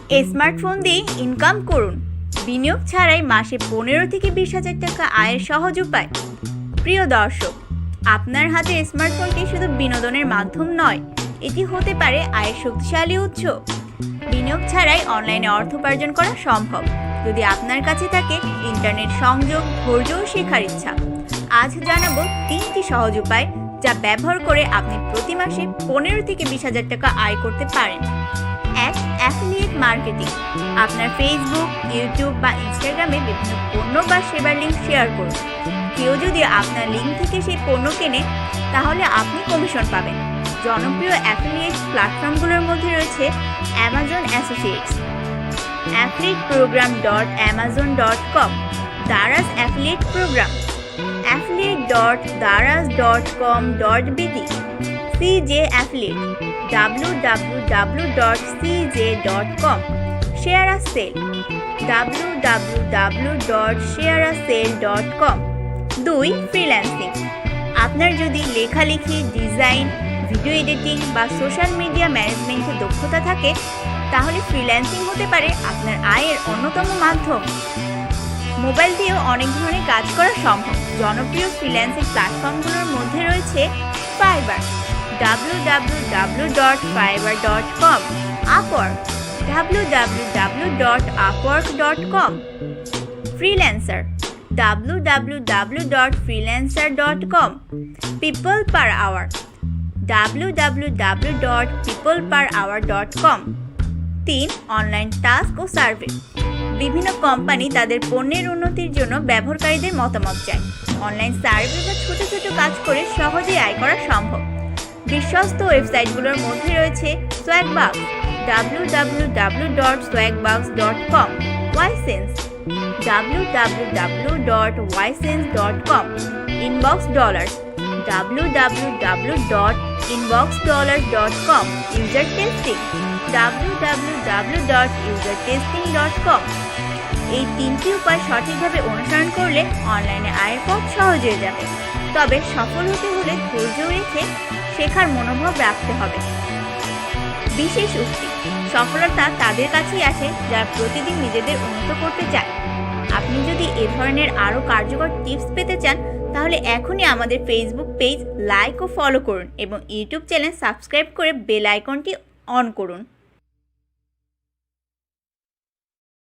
Smartphone দিয়ে income করুন, বিনিয়োগ ছাড়াই মাসে 15 থেকে 20,000 টাকা আয়ের সহজ উপায়। প্রিয় দর্শক, আপনার হাতে স্মার্টফোনটি শুধু বিনোদনের মাধ্যম নয়, এটি হতে পারে আয়ের শক্তিশালী উৎস। বিনিয়োগ ছাড়াই অনলাইনে অর্থ উপার্জন করা সম্ভব, যদি আপনার কাছে থাকে ইন্টারনেট সংযোগ, ধৈর্য ও শেখার ইচ্ছা। আজ জানাবো 3টি সহজ উপায় যা ব্যবহার করে আপনি প্রতি মাসে 15 থেকে 20,000 টাকা আয় করতে পারেন। 1. Affiliate marketing. আপনার ফেসবুক, ইউটিউব বা ইনস্টাগ্রামে বিভিন্ন পণ্য বা সেবার লিঙ্ক শেয়ার করুন। কেউ যদি আপনার লিঙ্ক থেকে সেই পণ্য কেনে, তাহলে আপনি কমিশন পাবেন। জনপ্রিয় অ্যাফিলিয়েট প্ল্যাটফর্মগুলোর মধ্যে রয়েছে Amazon associates, affiliateprogram.amazon.com, Daraz affiliate programme, affiliate.daraz.com.bt, CJ Affiliate, www.cj.com, ShareASale, www.shareasale.com। 2. Freelancing. আপনার যদি লেখালেখি, ডিজাইন, ভিডিও এডিটিং বা সোশ্যাল মিডিয়া ম্যানেজমেন্টে দক্ষতা থাকে, তাহলে ফ্রিল্যান্সিং হতে পারে আপনার আয়ের অন্যতম মাধ্যম। মোবাইল দিয়েও অনেক ধরনের কাজ করা সম্ভব। জনপ্রিয় ফ্রিল্যান্সিং প্ল্যাটফর্মগুলোর মধ্যে রয়েছে Fiverr, www.fiverr.com, Upwork, www.upwork.com, Freelancer, www.freelancer.com, People Per Hour, www.peopleperhour.com। 3. Online task ও সার্ভে। বিভিন্ন কোম্পানি তাদের পণ্যের উন্নতির জন্য ব্যবহারকারীদের মতামত চায়। অনলাইন সার্ভে বা ছোট ছোট কাজ করে সহজেই আয় করা সম্ভব। বিশ্বস্ত ওয়েবসাইটগুলোর মধ্যে রয়েছে সোয়াগবাক্স, www.swagbucks.com, ওয়াইসেন্স, www.ysense.com, inbox dollars, www.inboxdollars.com, user testing, www.usertesting.com। এই 3টি উপায় সঠিকভাবে অনুসরণ করলে অনলাইনে আয়ের পথ সহজ হয়ে যাবে। তবে সফল হতে হলে ধৈর্য রেখে শেখার মনোভাব রাখতে হবে। বিশেষ উক্তি: সফলতা তাদের কাছেই আসে যারা প্রতিদিন নিজেদের উন্নত করতে চায়। আপনি যদি এ ধরনের আরও কার্যকর টিপস পেতে চান, তাহলে এখনই আমাদের ফেসবুক পেজ লাইক ও ফলো করুন এবং ইউটিউব চ্যানেল সাবস্ক্রাইব করে বেল আইকনটি অন করুন।